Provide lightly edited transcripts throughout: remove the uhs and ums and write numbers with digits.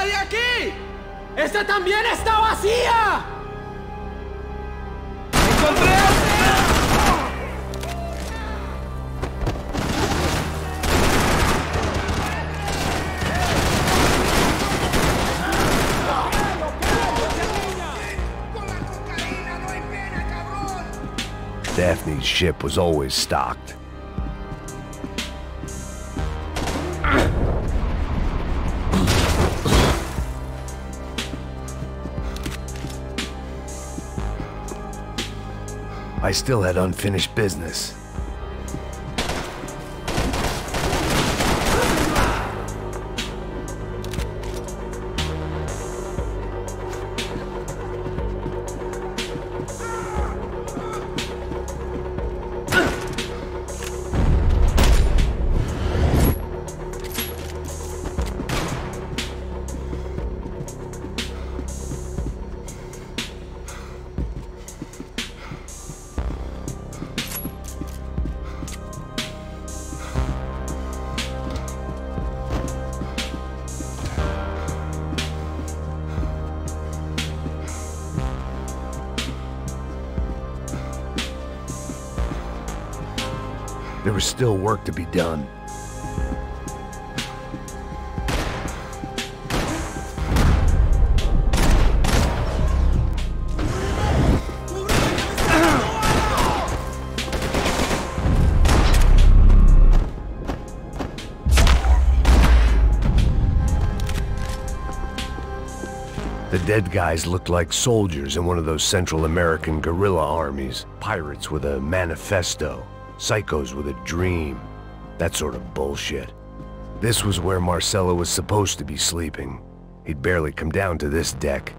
nadie aquí! ¡Esta también está vacía! ¡Encontré Daphne's ship was always stocked. I still had unfinished business. There was still work to be done. The dead guys looked like soldiers in one of those Central American guerrilla armies. Pirates with a manifesto. Psychos with a dream. That sort of bullshit. This was where Marcelo was supposed to be sleeping. He'd barely come down to this deck.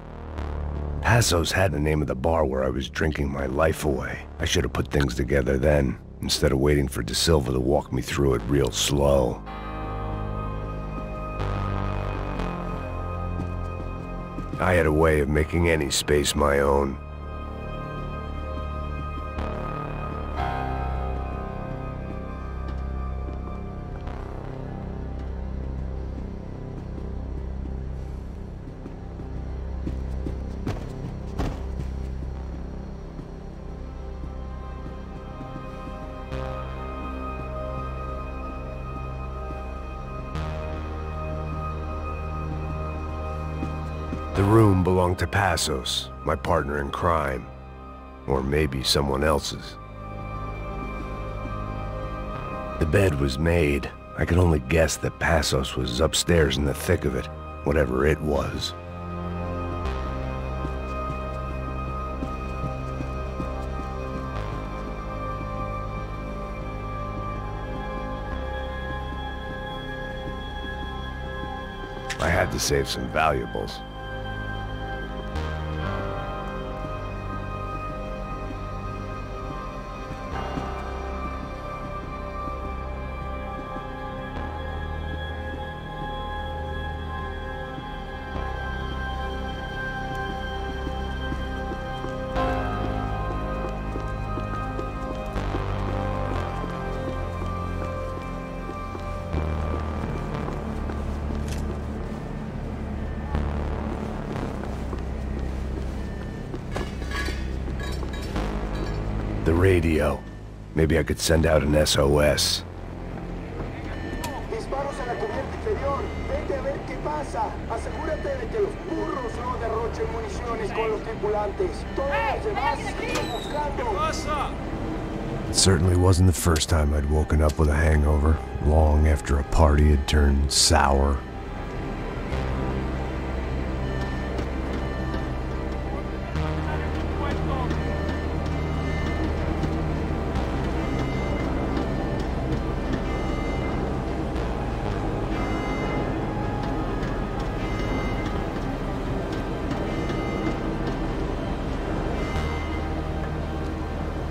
Passos had the name of the bar where I was drinking my life away. I should have put things together then, instead of waiting for De Silva to walk me through it real slow. I had a way of making any space my own. The room belonged to Passos, my partner in crime. Or maybe someone else's. The bed was made. I could only guess that Passos was upstairs in the thick of it, whatever it was. I had to save some valuables. The radio. Maybe I could send out an SOS. Disparos en la cubierta inferior. Vete a ver qué pasa. Asegúrate de que los burros no derrochen municiones con los tripulantes. Todos los demás siguen buscando. It certainly wasn't the first time I'd woken up with a hangover, long after a party had turned sour.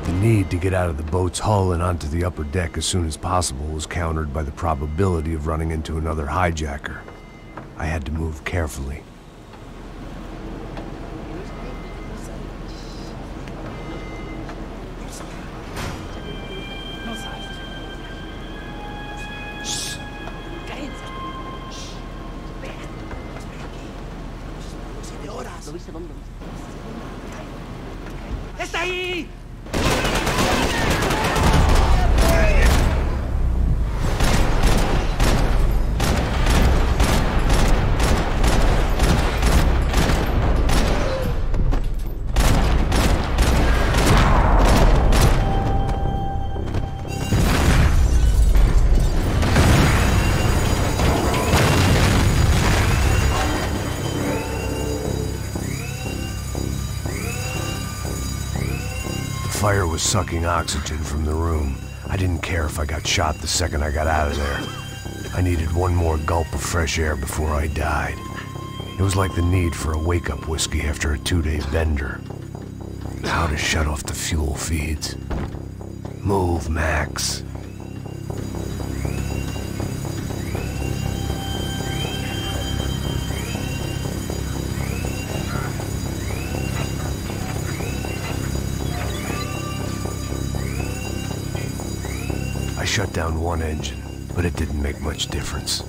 The need to get out of the boat's hull and onto the upper deck as soon as possible was countered by the probability of running into another hijacker. I had to move carefully. ¿Lo viste dónde? ¡Está ahí! The fire was sucking oxygen from the room. I didn't care if I got shot the second I got out of there. I needed one more gulp of fresh air before I died. It was like the need for a wake-up whiskey after a 2-day bender. How to shut off the fuel feeds. Move, Max. I shut down one engine, but it didn't make much difference.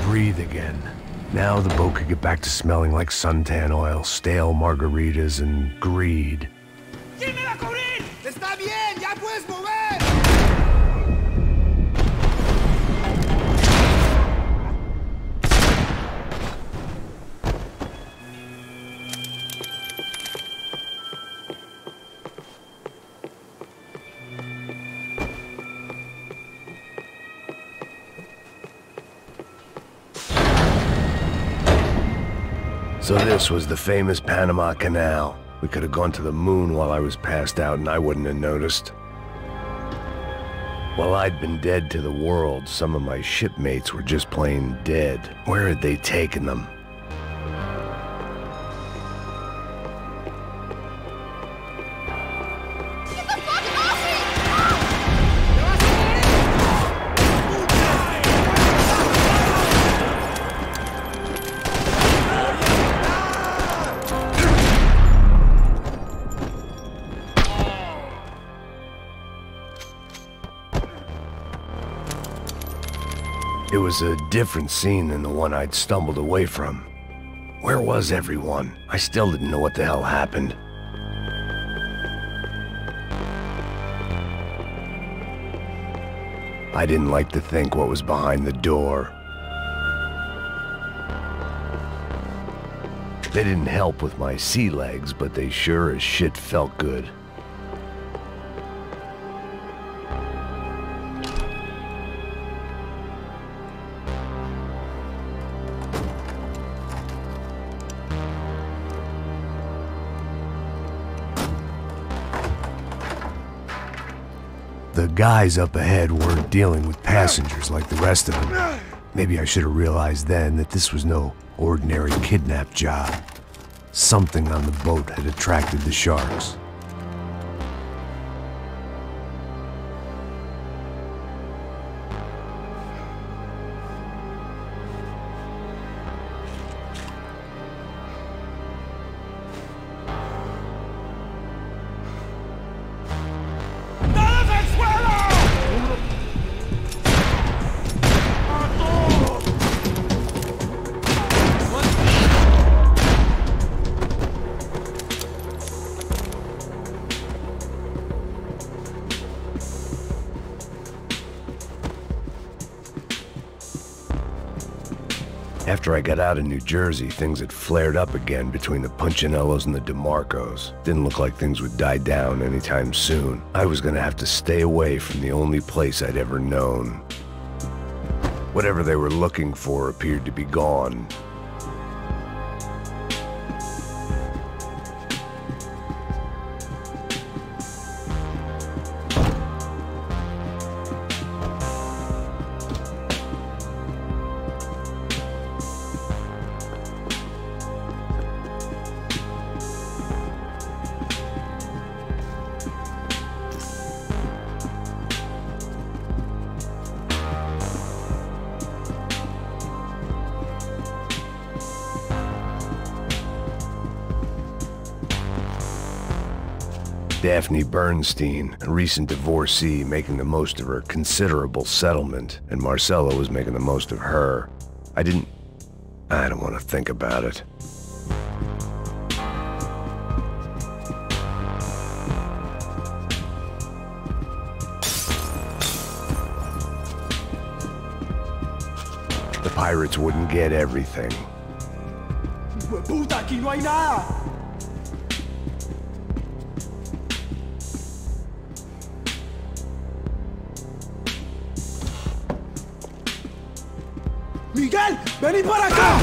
Breathe again. Now the boat could get back to smelling like suntan oil, stale margaritas, and greed. ¿Quién me va a cubrir? ¡Está bien! ¡Ya puedes mover! So this was the famous Panama Canal. We could have gone to the moon while I was passed out and I wouldn't have noticed. While I'd been dead to the world, some of my shipmates were just plain dead. Where had they taken them? It was a different scene than the one I'd stumbled away from. Where was everyone? I still didn't know what the hell happened. I didn't like to think what was behind the door. They didn't help with my sea legs, but they sure as shit felt good. The guys up ahead weren't dealing with passengers like the rest of them. Maybe I should have realized then that this was no ordinary kidnap job. Something on the boat had attracted the sharks. After I got out of New Jersey, things had flared up again between the Punchinellos and the DeMarcos. Didn't look like things would die down anytime soon. I was gonna have to stay away from the only place I'd ever known. Whatever they were looking for appeared to be gone. Daphne Bernstein, a recent divorcee, making the most of her considerable settlement, and Marcella was making the most of her. I don't want to think about it. The pirates wouldn't get everything. ¡Puta, aquí no hay nada! ¡Miguel! ¡Vení para acá!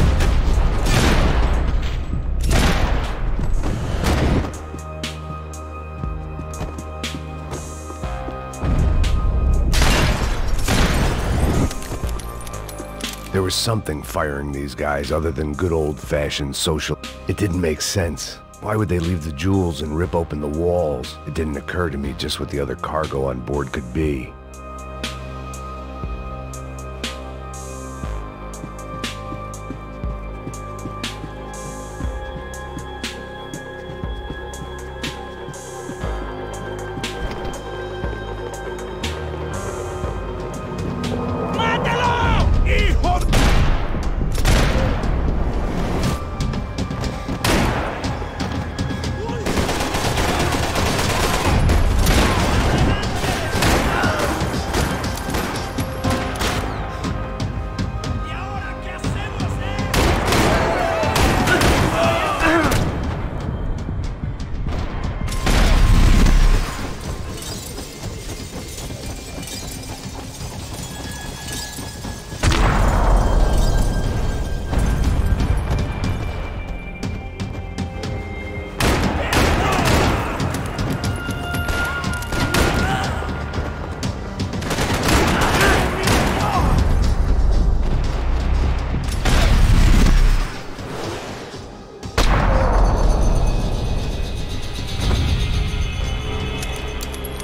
There was something firing these guys other than good old-fashioned social... It didn't make sense. Why would they leave the jewels and rip open the walls? It didn't occur to me just what the other cargo on board could be.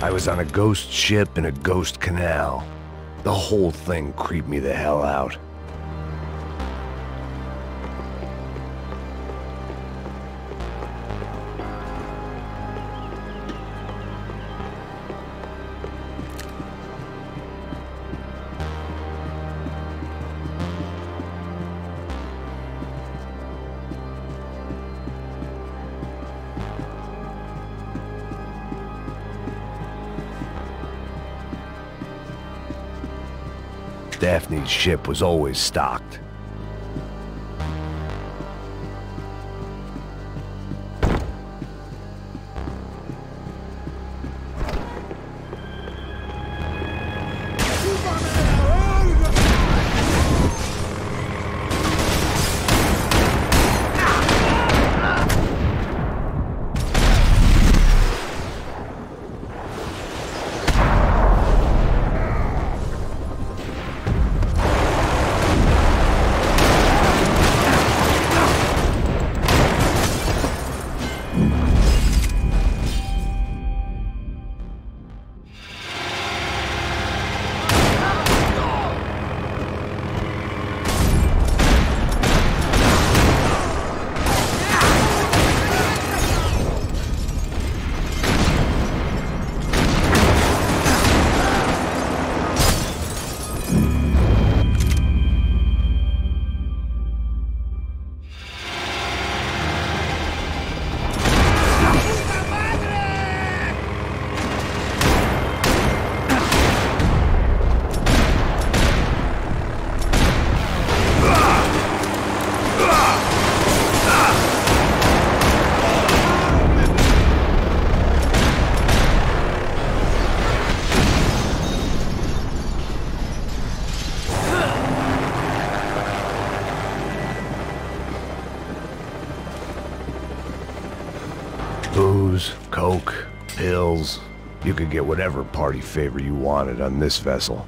I was on a ghost ship in a ghost canal. The whole thing creeped me the hell out. Daphne's ship was always stocked. Booze, coke, pills. You could get whatever party favor you wanted on this vessel.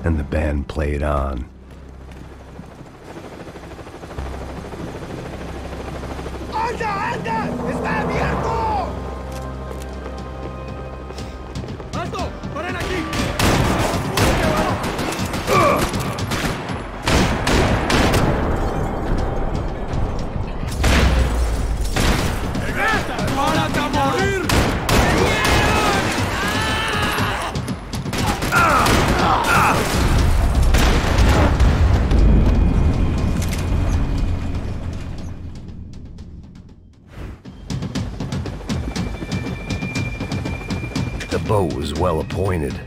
And the band played on. ¡Alto! boat was well appointed.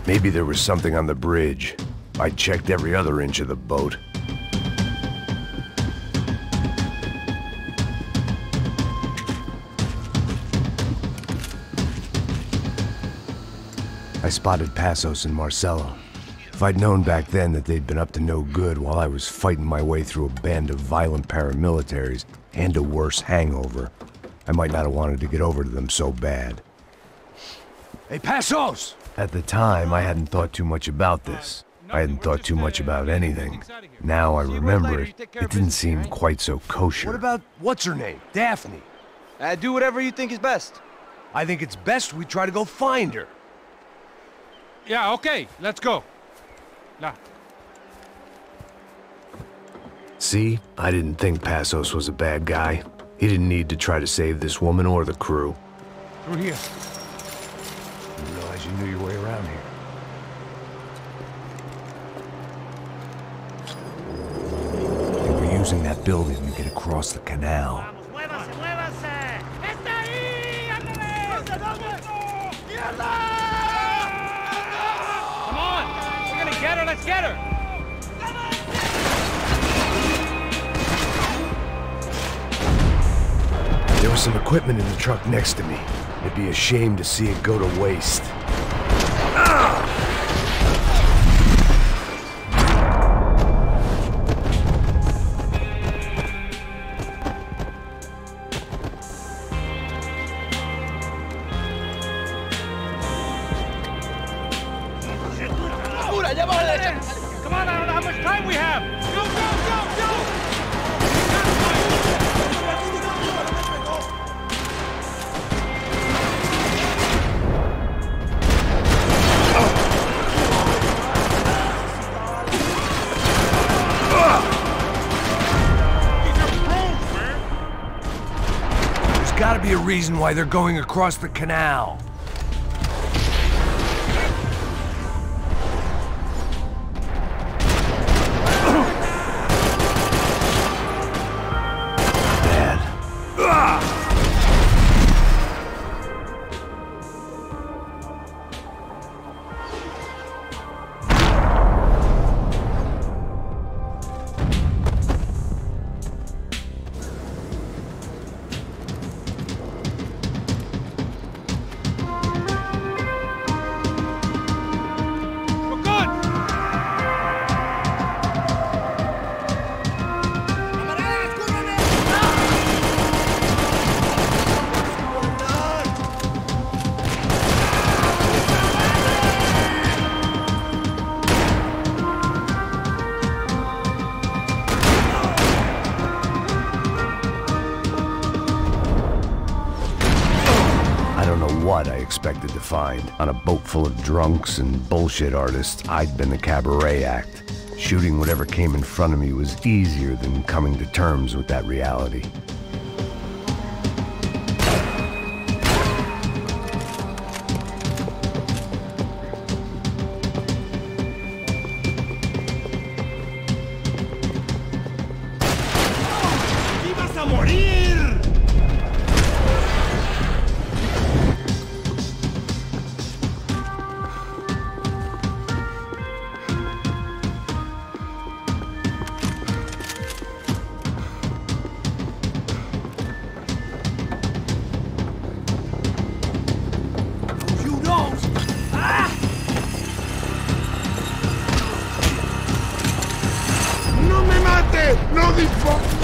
Maybe there was something on the bridge. I checked every other inch of the boat. I spotted Passos and Marcelo. If I'd known back then that they'd been up to no good while I was fighting my way through a band of violent paramilitaries and a worse hangover, I might not have wanted to get over to them so bad. Hey, Passos! At the time, I hadn't thought too much about this. I hadn't thought too much about anything. Now I remember it, it didn't seem quite so kosher. What about, what's her name? Daphne. Do whatever you think is best. I think it's best we try to go find her. Yeah, okay, let's go. Nah. See? I didn't think Passos was a bad guy. He didn't need to try to save this woman or the crew. Through here. Didn't realize you knew your way around here. They were using that building to get across the canal. Come on! We're gonna get her, let's get her! There was some equipment in the truck next to me. It'd be a shame to see it go to waste. Come on, I don't know how much time we have! Go, go, go, go! There's gotta be a reason why they're going across the canal. don't know what I expected to find. On a boat full of drunks and bullshit artists, I'd been the cabaret act. Shooting whatever came in front of me was easier than coming to terms with that reality. ¡No dispares!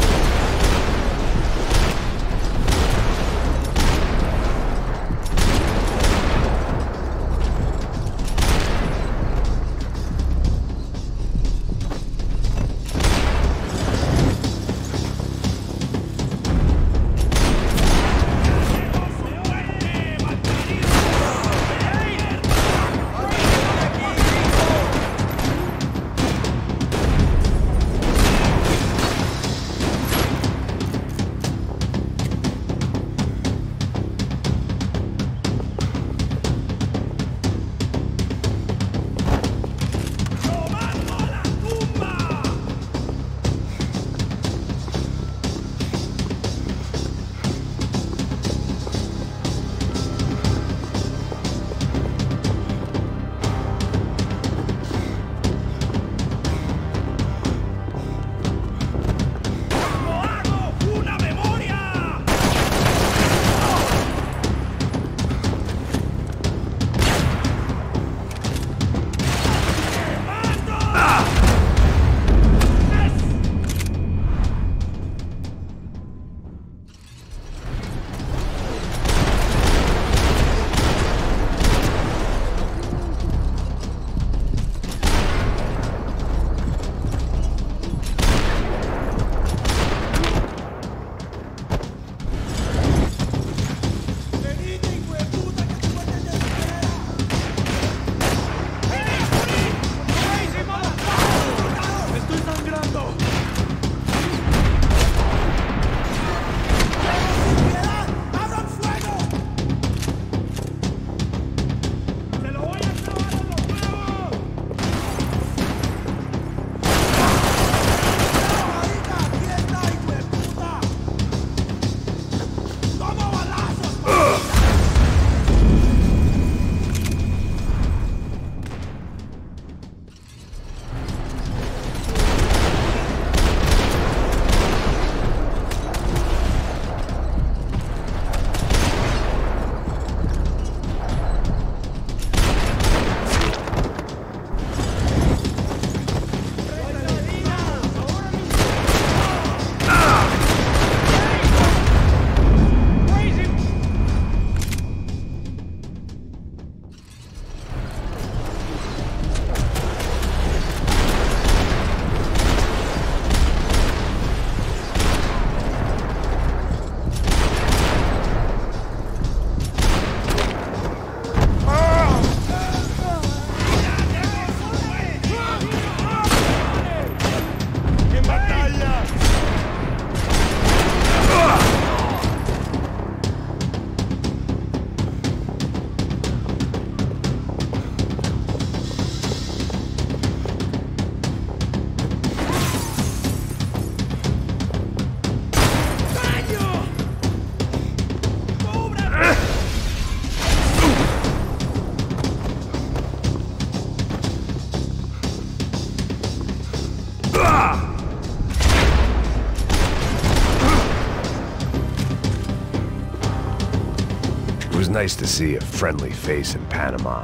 It was nice to see a friendly face in Panama.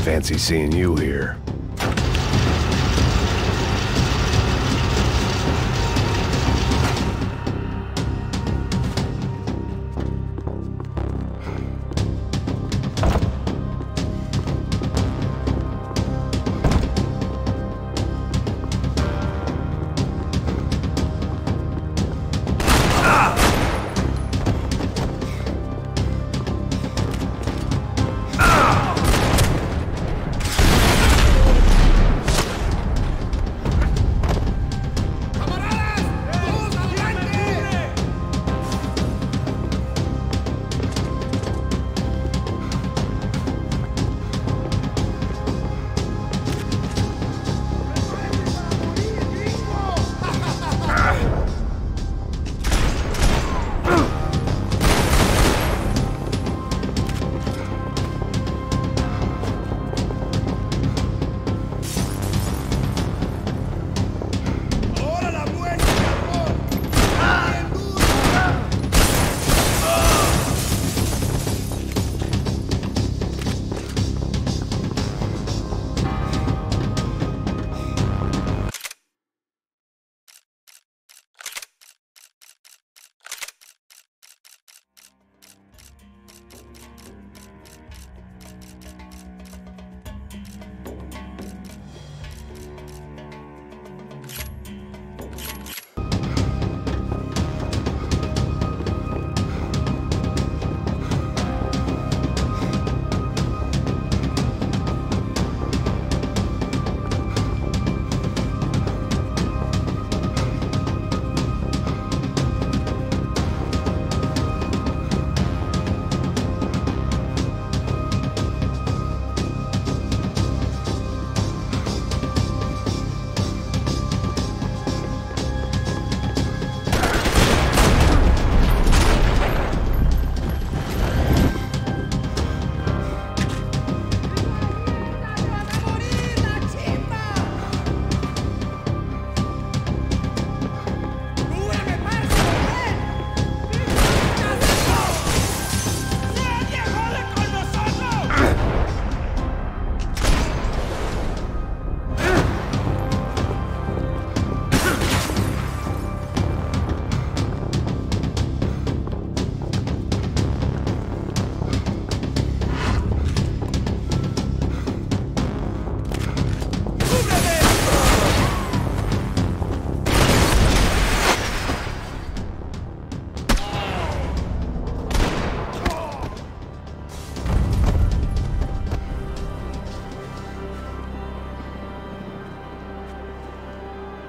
Fancy seeing you here.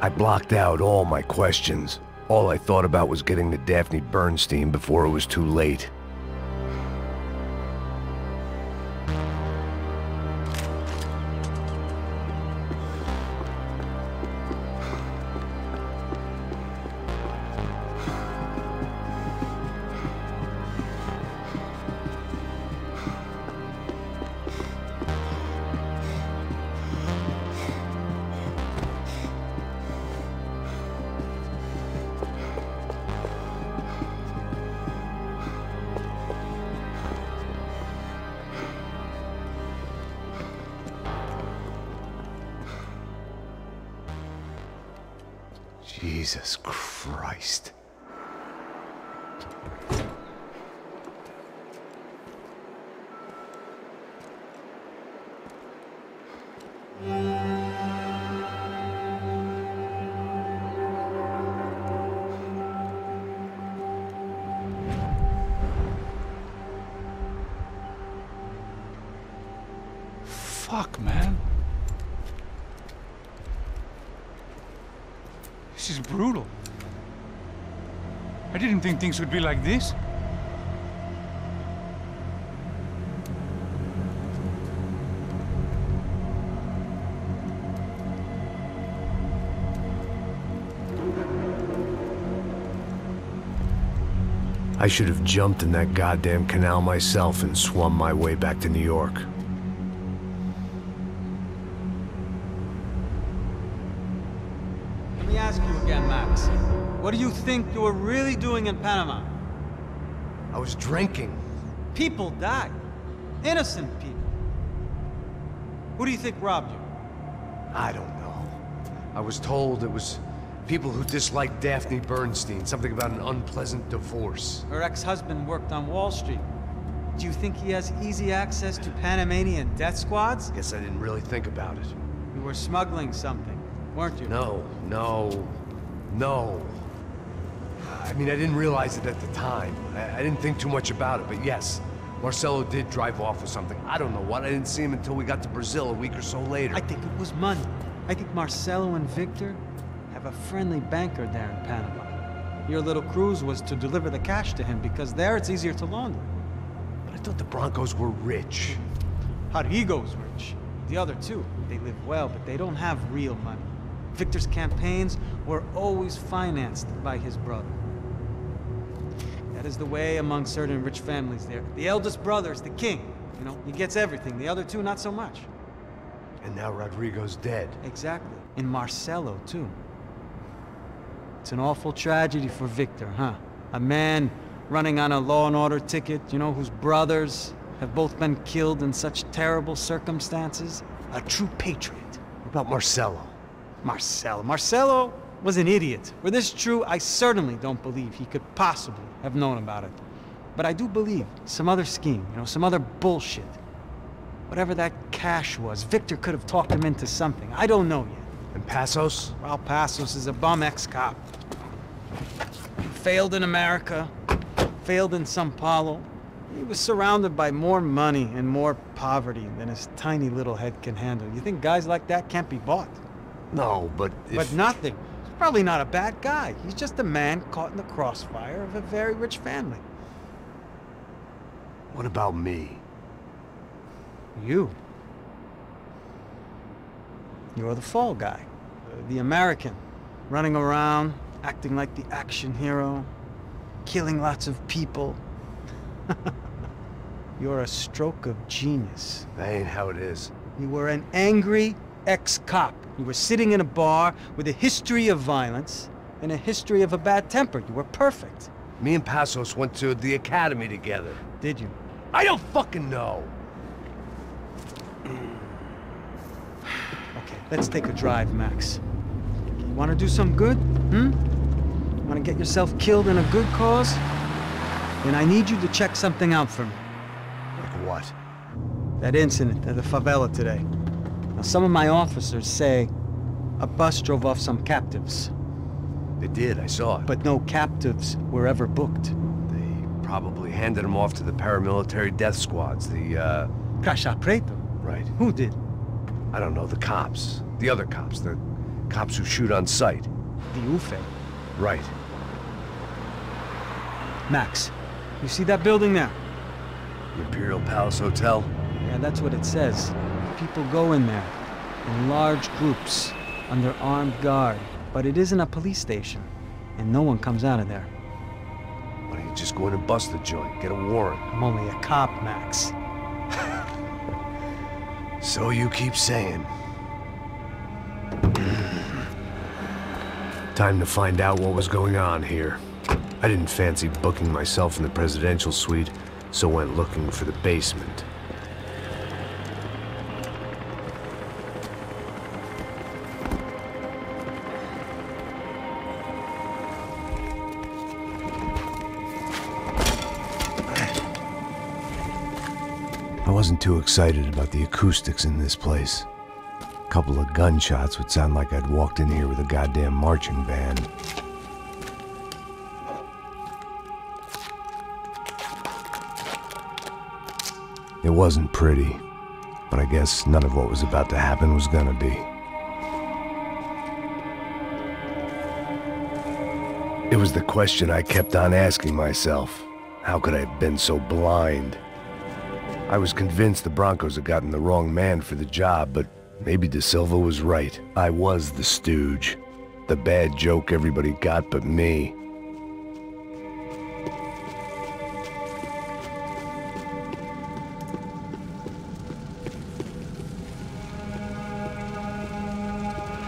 I blocked out all my questions. All I thought about was getting to Daphne Bernstein before it was too late. Jesus Christ. Fuck, man. This is brutal. I didn't think things would be like this. I should have jumped in that goddamn canal myself and swum my way back to New York. Let me ask you again, Max. What do you think you were really doing in Panama? I was drinking. People died. Innocent people. Who do you think robbed you? I don't know. I was told it was people who disliked Daphne Bernstein, something about an unpleasant divorce. Her ex-husband worked on Wall Street. Do you think he has easy access to Panamanian death squads? Guess I didn't really think about it. You were smuggling something, weren't you? No. I mean, I didn't realize it at the time. I didn't think too much about it, but yes, Marcelo did drive off with something. I don't know what. I didn't see him until we got to Brazil a week or so later. I think it was money. I think Marcelo and Victor have a friendly banker there in Panama. Your little cruise was to deliver the cash to him because there it's easier to launder. But I thought the Broncos were rich. Rodrigo's rich. The other two, they live well, but they don't have real money. Victor's campaigns were always financed by his brother. That is the way among certain rich families there. The eldest brother is the king. You know, he gets everything. The other two, not so much. And now Rodrigo's dead. Exactly. And Marcelo, too. It's an awful tragedy for Victor, huh? A man running on a law and order ticket, you know, whose brothers have both been killed in such terrible circumstances. A true patriot. What about Marcelo? Marcelo was an idiot. Were this true, I certainly don't believe he could possibly have known about it. But I do believe some other scheme, you know, some other bullshit. Whatever that cash was, Victor could have talked him into something. I don't know yet. And Passos? Well, Passos is a bum ex-cop. Failed in America, failed in Sao Paulo. He was surrounded by more money and more poverty than his tiny little head can handle. You think guys like that can't be bought? No, but But nothing. He's probably not a bad guy. He's just a man caught in the crossfire of a very rich family. What about me? You. You're the fall guy. The American. Running around, acting like the action hero. Killing lots of people. You're a stroke of genius. That ain't how it is. You were an angry ex-cop. You were sitting in a bar with a history of violence and a history of a bad temper. You were perfect. Me and Passos went to the academy together. Did you? I don't fucking know. Okay, let's take a drive, Max. You want to do some good? Want to get yourself killed in a good cause? Then I need you to check something out for me. Like what? That incident at the favela today. Now, some of my officers say a bus drove off some captives. They did, I saw it. But no captives were ever booked. They probably handed them off to the paramilitary death squads, the, Caixa Preto? Right. Who did? I don't know, the cops. The other cops, the Cops who shoot on sight. The UFE. Right. Max, you see that building there? The Imperial Palace Hotel? Yeah, that's what it says. People go in there, in large groups, under armed guard. But it isn't a police station, and no one comes out of there. Why don't you just go in and bust the joint, get a warrant? I'm only a cop, Max. So you keep saying. Time to find out what was going on here. I didn't fancy booking myself in the presidential suite, so went looking for the basement. I wasn't too excited about the acoustics in this place. A couple of gunshots would sound like I'd walked in here with a goddamn marching band. It wasn't pretty, but I guess none of what was about to happen was gonna be. It was the question I kept on asking myself. How could I have been so blind? I was convinced the Broncos had gotten the wrong man for the job, but maybe De Silva was right. I was the stooge. The bad joke everybody got but me.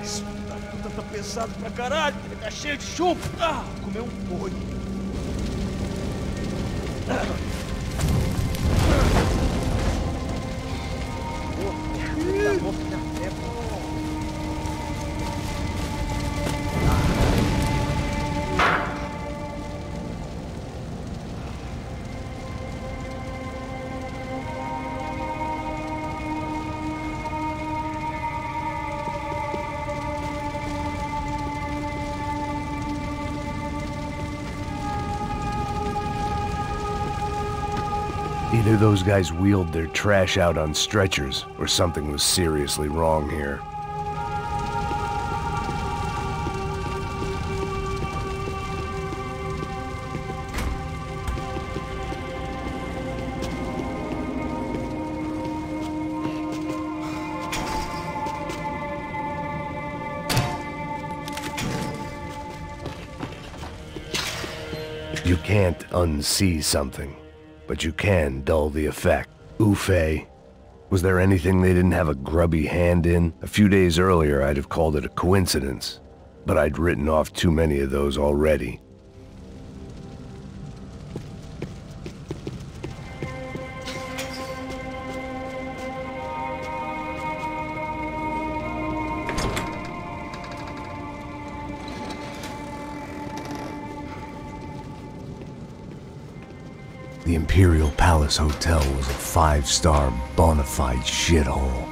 Isso tá pesado pra caralho, tá cheio de chumbo. Ah, comeu boi. Either those guys wheeled their trash out on stretchers, or something was seriously wrong here. You can't unsee something, but you can dull the effect. UFE. Was there anything they didn't have a grubby hand in? A few days earlier, I'd have called it a coincidence, but I'd written off too many of those already. The Imperial Palace Hotel was a 5-star bona fide shithole.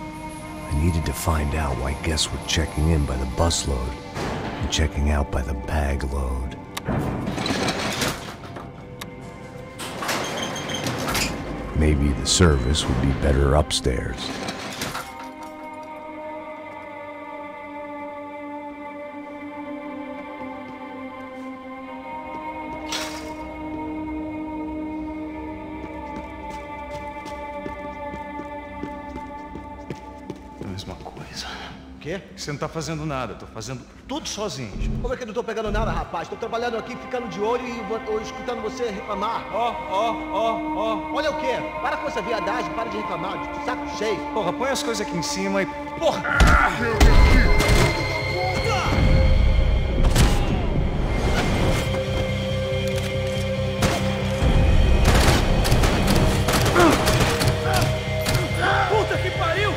I needed to find out why guests were checking in by the busload and checking out by the bag load. Maybe the service would be better upstairs. Mesma coisa. Quê? Você não tá fazendo nada, eu tô fazendo tudo sozinho. Como é que eu não tô pegando nada, rapaz? Tô trabalhando aqui, ficando de olho e escutando você reclamar. Ó. Olha o quê? Para com essa viadagem, para de reclamar, de saco cheio. Porra, põe as coisas aqui em cima e... Porra! Puta que pariu!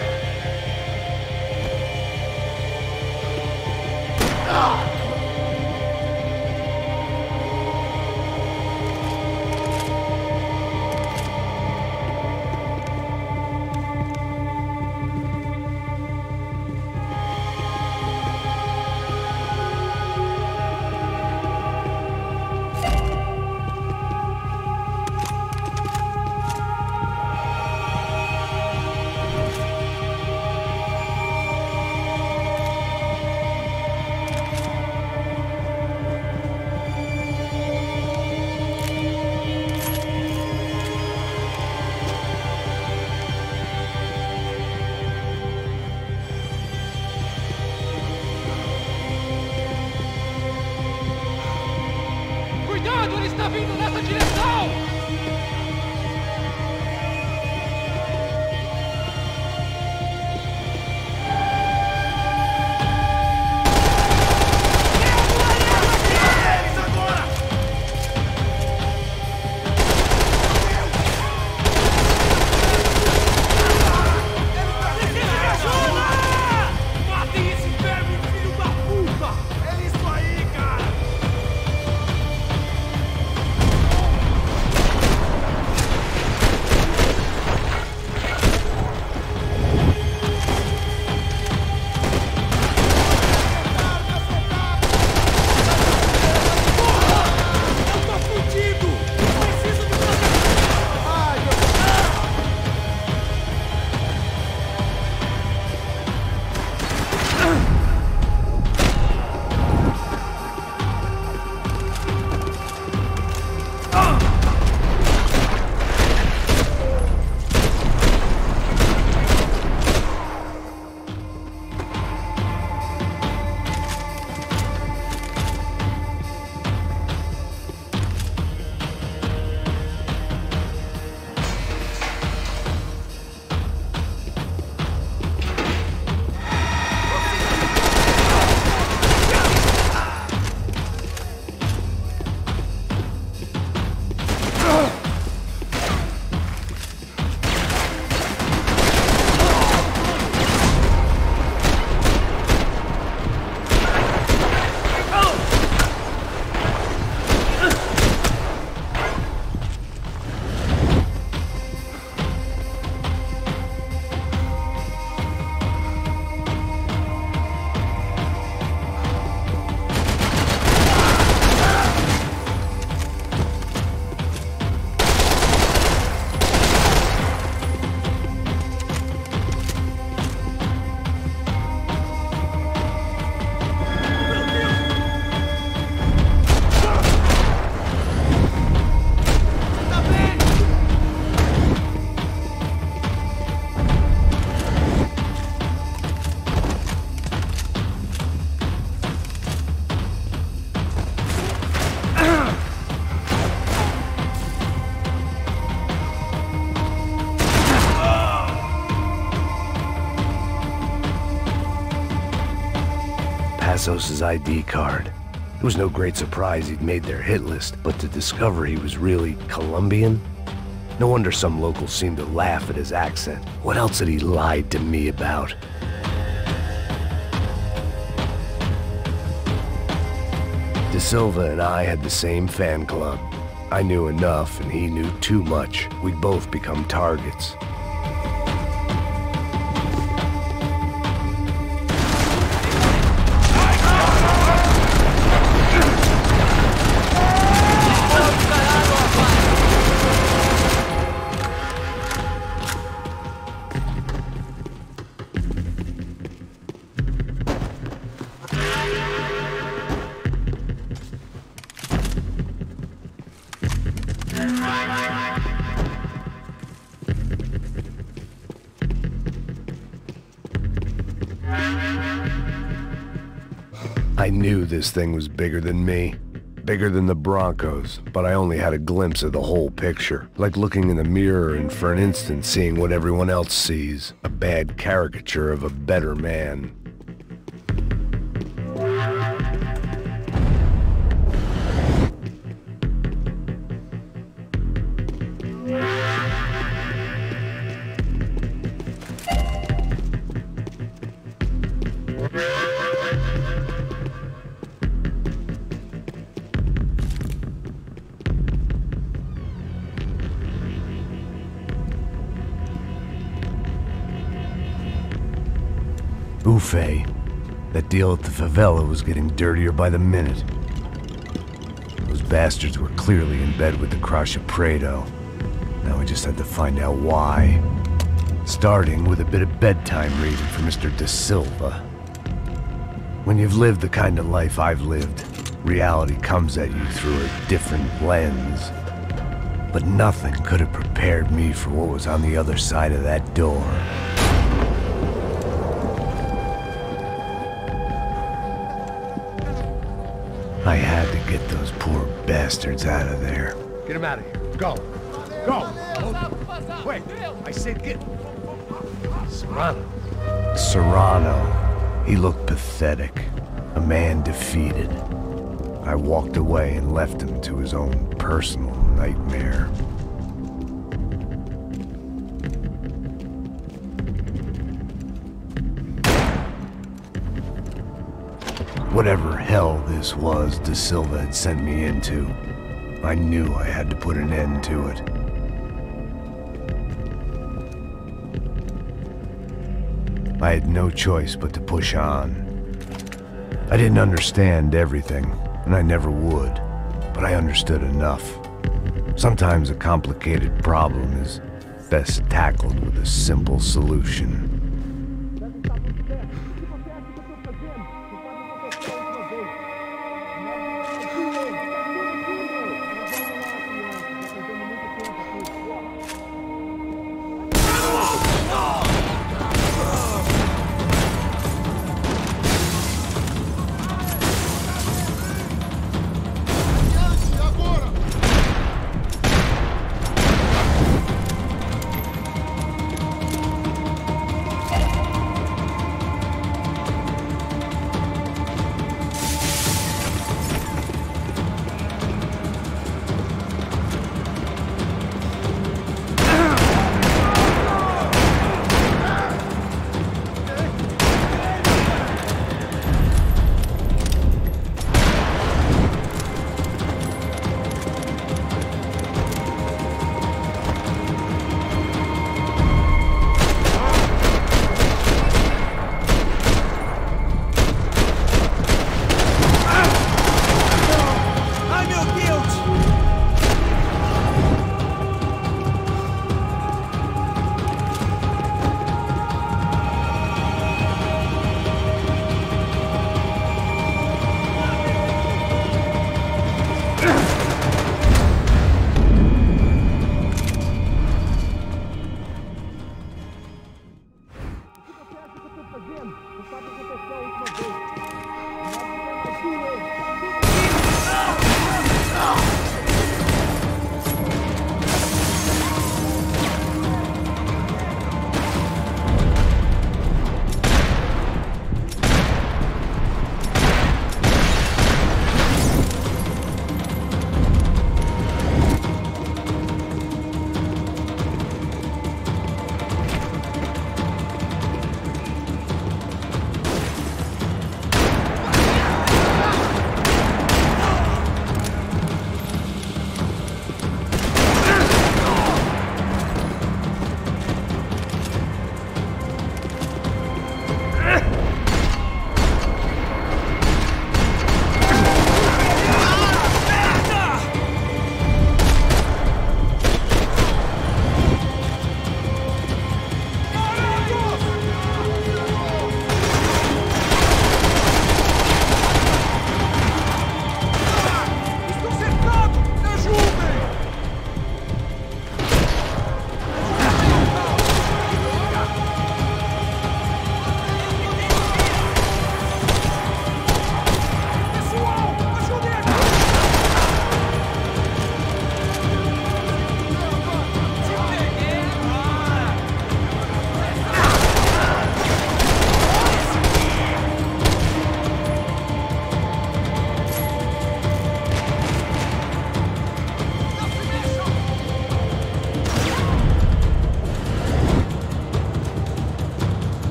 está vindo nessa direção! Passos' ID card. It was no great surprise he'd made their hit list, but to discover he was really Colombian? No wonder some locals seemed to laugh at his accent. What else had he lied to me about? De Silva and I had the same fan club. I knew enough and he knew too much. We'd both become targets. I knew this thing was bigger than me, bigger than the Broncos, but I only had a glimpse of the whole picture, like looking in the mirror and for an instant seeing what everyone else sees, a bad caricature of a better man. Buffet. That deal at the favela was getting dirtier by the minute. Those bastards were clearly in bed with the Crash of Prado. Now we just had to find out why. Starting with a bit of bedtime reading for Mr. De Silva. When you've lived the kind of life I've lived, reality comes at you through a different lens. But nothing could have prepared me for what was on the other side of that door. I had to get those poor bastards out of there. Get him out of here. Go. Go. Wait, I said get... Serrano. Serrano. He looked pathetic. A man defeated. I walked away and left him to his own personal nightmare. Whatever hell this was De Silva had sent me into, I knew I had to put an end to it. I had no choice but to push on. I didn't understand everything, and I never would, but I understood enough. Sometimes a complicated problem is best tackled with a simple solution.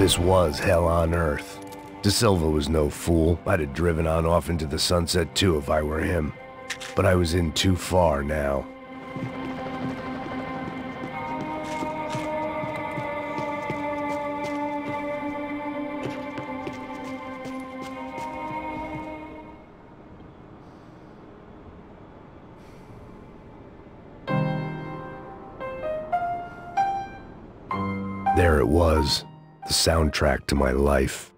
This was hell on earth. De Silva was no fool. I'd have driven on off into the sunset too if I were him. But I was in too far now. There it was, the soundtrack to my life.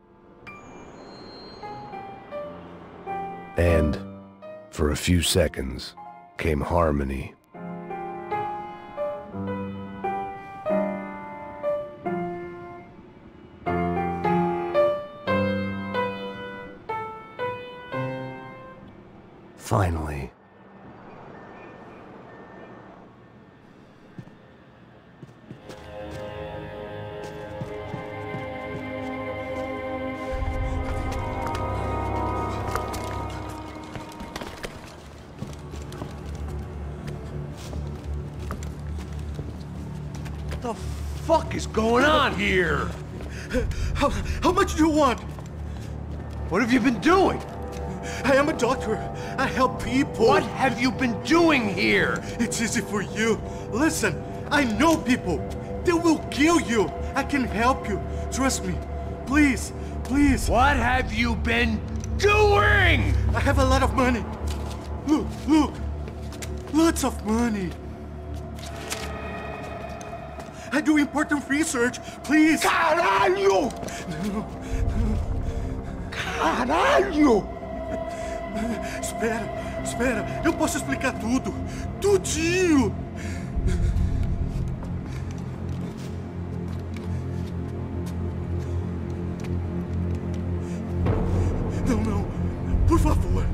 And, for a few seconds, came harmony. Finally. What the fuck is going on here? How much do you want? What have you been doing? I am a doctor. I help people. What have you been doing here? It's easy for you. Listen, I know people. They will kill you. I can help you. Trust me. Please, please. What have you been doing? I have a lot of money. Look, look. Lots of money. I do important research. Please. Caralho! No. Caralho! Espera, espera. Eu posso explicar tudo. Tudinho. Não, não. Por favor.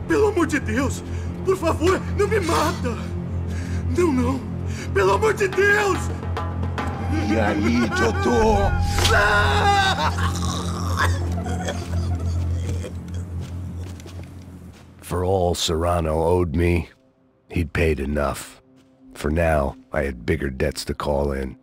Pelo amor de Deus. Por favor, não me mata. Não, não. Pelo amor de Deus. E aí, doutor? For all Serrano owed me, he'd paid enough. For now, I had bigger debts to call in.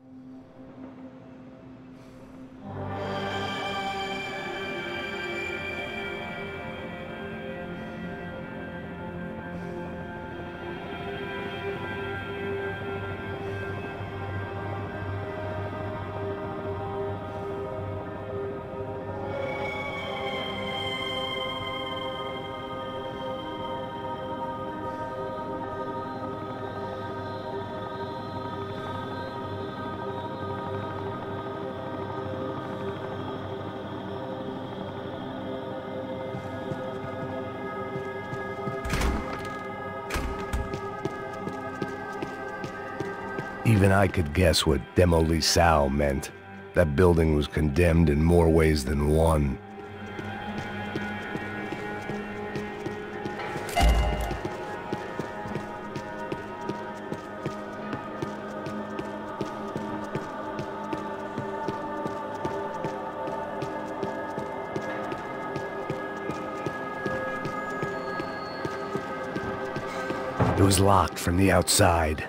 Even I could guess what demolição meant. That building was condemned in more ways than one. It was locked from the outside.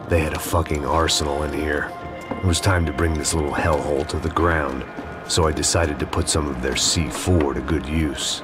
They had a fucking arsenal in here. It was time to bring this little hellhole to the ground, so I decided to put some of their C4 to good use.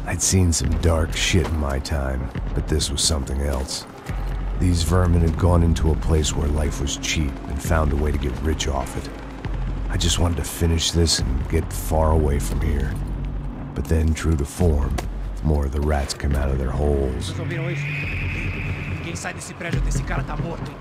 I'd seen some dark shit in my time, but this was something else. These vermin had gone into a place where life was cheap and found a way to get rich off it. I just wanted to finish this and get far away from here. But then, true to form, more of the rats came out of their holes. Vocês ouviram isso? Ninguém sai desse prédio até esse cara tá morto, hein?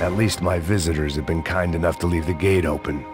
At least my visitors have been kind enough to leave the gate open.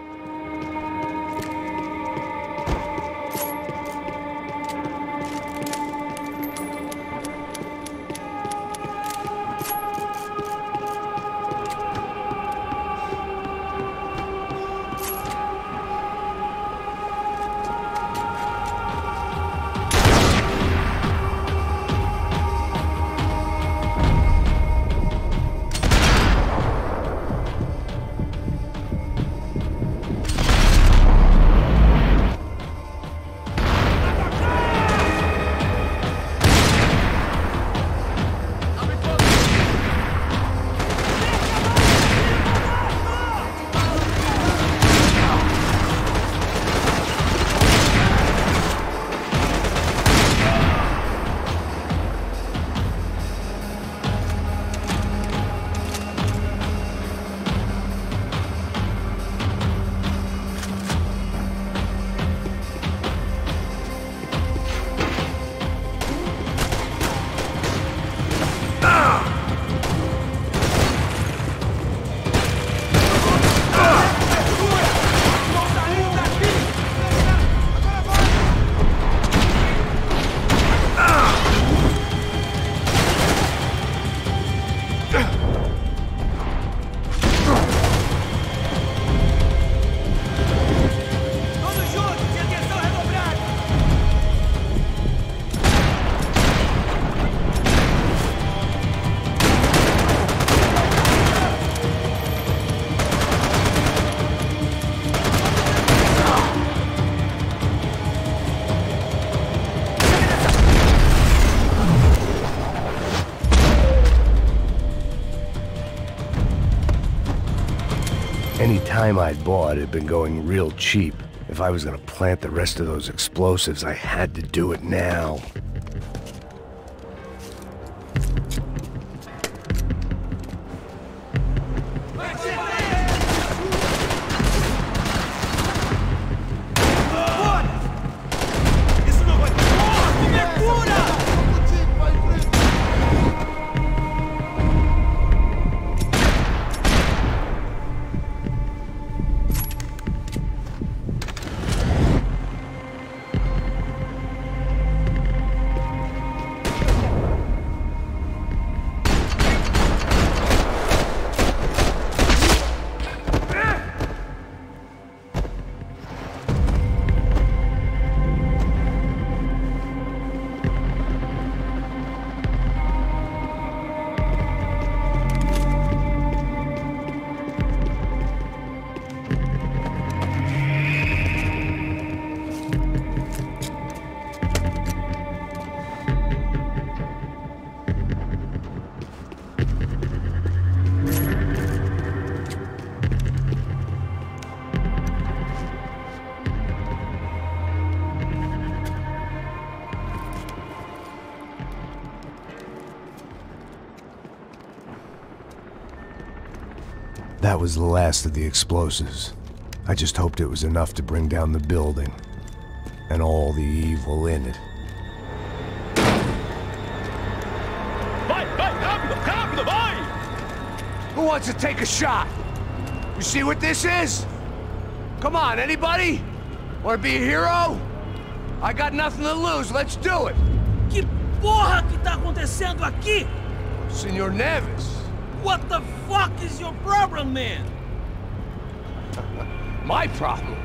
Any time I'd bought had been going real cheap. If I was gonna plant the rest of those explosives, I had to do it now. That was the last of the explosives. I just hoped it was enough to bring down the building and all the evil in it. Who wants to take a shot? You see what this is? Come on, anybody? Want to be a hero? I got nothing to lose, let's do it! Que porra que tá acontecendo aqui? Senor Neves. What the fuck is your problem, man? My problem?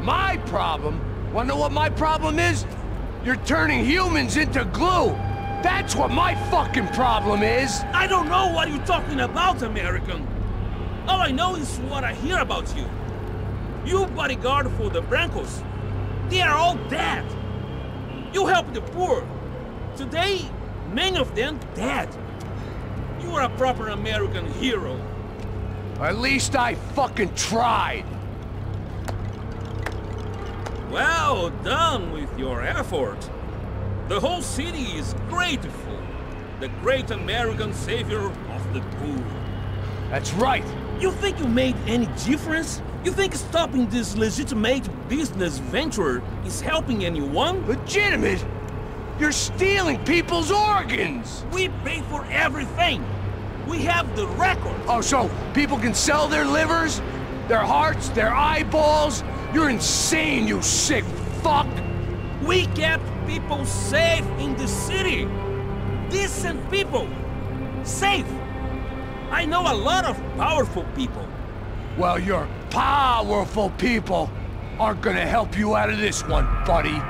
My problem? Wanna know what my problem is? You're turning humans into glue! That's what my fucking problem is! I don't know what you're talking about, American. All I know is what I hear about you. You bodyguard for the Brancos. They are all dead. You help the poor. Today, many of them dead. You are a proper American hero. At least I fucking tried. Well done with your effort. The whole city is grateful. The great American savior of the poor. That's right. You think you made any difference? You think stopping this legitimate business venture is helping anyone? Legitimate? You're stealing people's organs! We pay for everything. We have the record. Oh, so people can sell their livers, their hearts, their eyeballs? You're insane, you sick fuck! We kept people safe in the city. Decent people. Safe. I know a lot of powerful people. Well, your powerful people aren't gonna help you out of this one, buddy.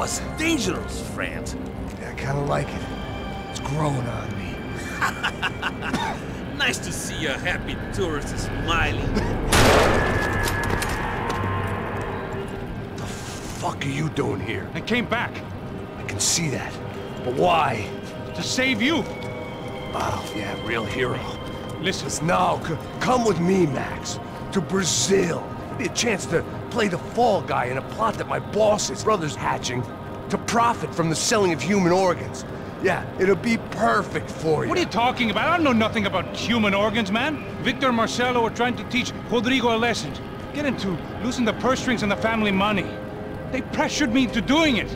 was dangerous, friend. Yeah, I kinda like it. It's growing on me. Nice to see a happy tourist smiling. The fuck are you doing here? I came back I can see that. But why? to save you. Wow, yeah, real hero. Listen, No, come with me, Max. To Brazil. Be a chance to play the fall guy in a plot that my boss's brother's hatching to profit from the selling of human organs. Yeah, it'll be perfect for you. what are you talking about? I don't know nothing about human organs, man. Victor and Marcelo are trying to teach Rodrigo a lesson. Get into losing the purse strings and the family money. They pressured me into doing it.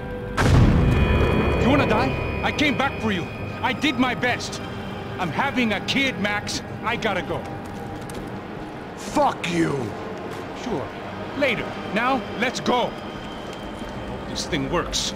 You wanna die? I came back for you. I did my best. I'm having a kid, Max. I gotta go. Fuck you! Sure. Later. Now, let's go. Hope this thing works.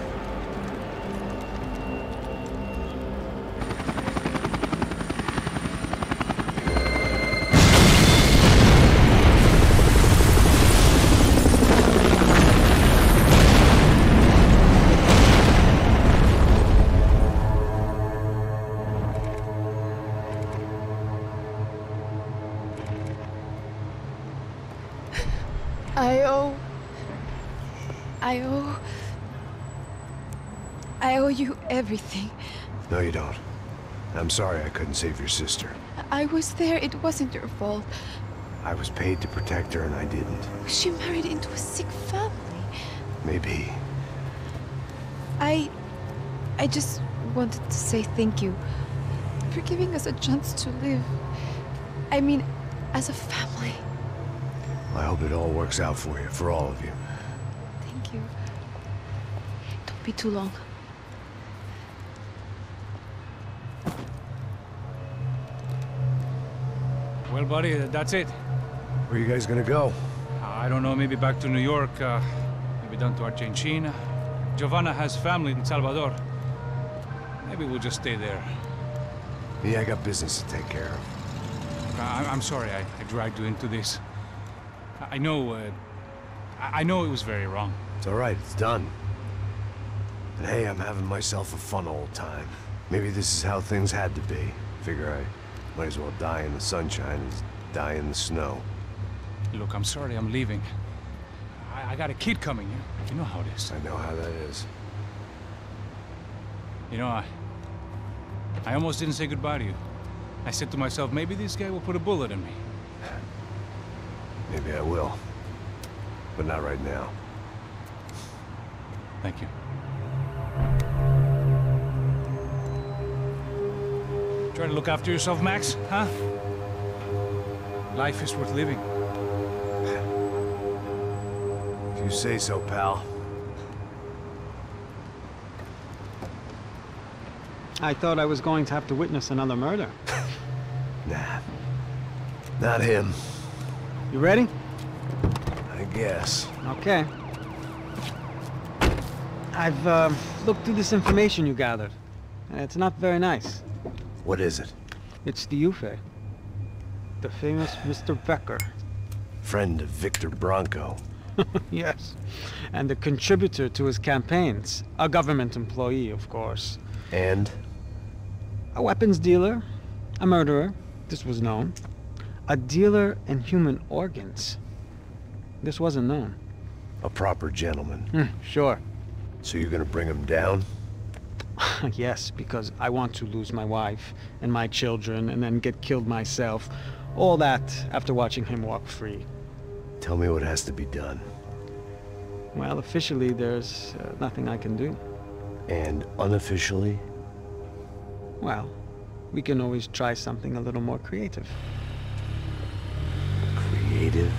I owe you everything. No, you don't. I'm sorry I couldn't save your sister. I was there. It wasn't your fault. I was paid to protect her and I didn't. She married into a sick family. Maybe. I just wanted to say thank you for giving us a chance to live. I mean, as a family. I hope it all works out for you, for all of you. Thank you. Don't be too long. Well, buddy, that's it. Where are you guys gonna go? I don't know, maybe back to New York, maybe down to Argentina. Giovanna has family in Salvador. Maybe we'll just stay there. Yeah, I got business to take care of. I'm sorry I dragged you into this. I know it was very wrong. It's all right, it's done. And hey, I'm having myself a fun old time. Maybe this is how things had to be. Figure I might as well die in the sunshine as die in the snow. Look, I'm sorry I'm leaving. I got a kid coming, you know how it is. I know how that is. You know, I almost didn't say goodbye to you. I said to myself, maybe this guy will put a bullet in me. Maybe I will. But not right now. Thank you. Try to look after yourself, Max, huh? Life is worth living. If you say so, pal. I thought I was going to have to witness another murder. Nah. Not him. You ready? I guess. Okay. I've looked through this information you gathered. And it's not very nice. What is it? It's the Ufe. The famous Mr. Becker. Friend of Victor Bronco. Yes. And a contributor to his campaigns. A government employee, of course. And? A weapons dealer. A murderer. This was known. A dealer in human organs. This wasn't known. A proper gentleman. Sure. So you're gonna bring him down? Yes, because I want to lose my wife and my children and then get killed myself. All that after watching him walk free. Tell me what has to be done. Well, officially there's nothing I can do. And unofficially? Well, we can always try something a little more creative. Creative?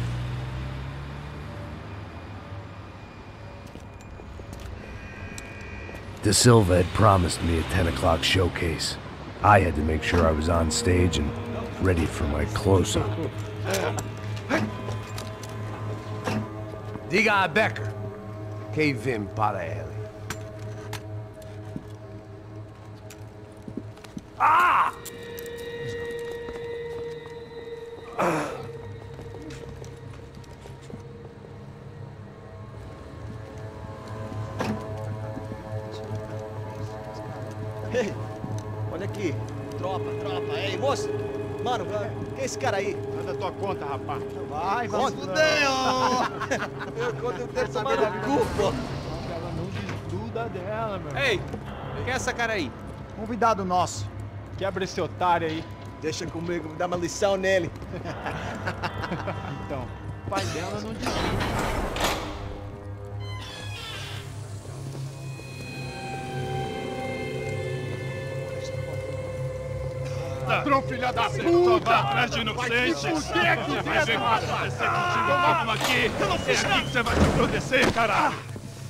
De Silva had promised me a 10 o'clock showcase. I had to make sure I was on stage and ready for my close-up. Diga a Becker. Que vim para ele. Ah! moço. Mano, quem é esse cara aí? Manda tua conta, rapaz. Vai, vai. Fudeu! Meu conta eu tenho tomado no cu, pô. Ela não desgruda dela, meu. Ei, quem é essa cara aí? Convidado nosso. Quebra esse otário aí. Deixa comigo, me dá uma lição nele. Então, o pai dela não desgruda. Ladrão, filha da puta! Só vai atrás de inocentes! Vai se fuder aqui dentro, rapaz! Vai acontecer contigo mesmo aqui! Eu não fiz nada! É aqui que você vai se proteger, caralho!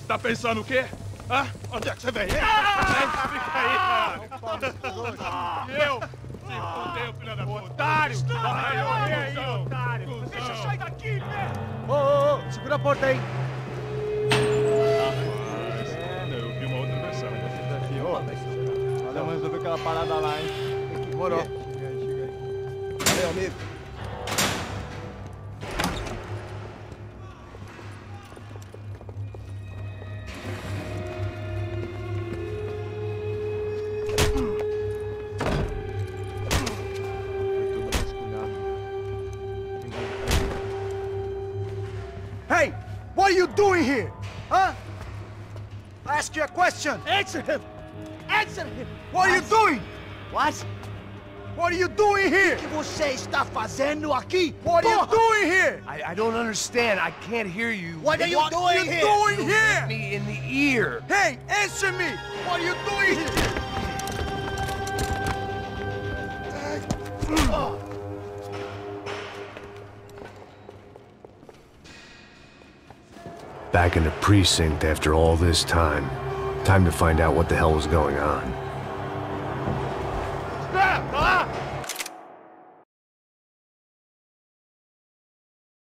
Tá pensando o quê? Hã? Onde é que você vem? Fica aí, cara! E eu? Se fudeu, filha da puta! Otário! Vai, ô, otário! Deixa eu sair daqui, né? Ô, segura a porta aí! Eu vi uma outra versão. Vamos resolver aquela parada lá, hein? Demorou. Chega aí. Valeu, amigo. Hey! What are you doing here? Huh? I ask you a question. Answer him! Answer him! What are you doing? What? What are you doing here? O que você está fazendo aqui? What are you doing here? I don't understand. I can't hear you. What are you doing here? Doing here? Me in the ear. Hey, answer me! What are you doing here? Back in the precinct after all this time. Time to find out what the hell was going on.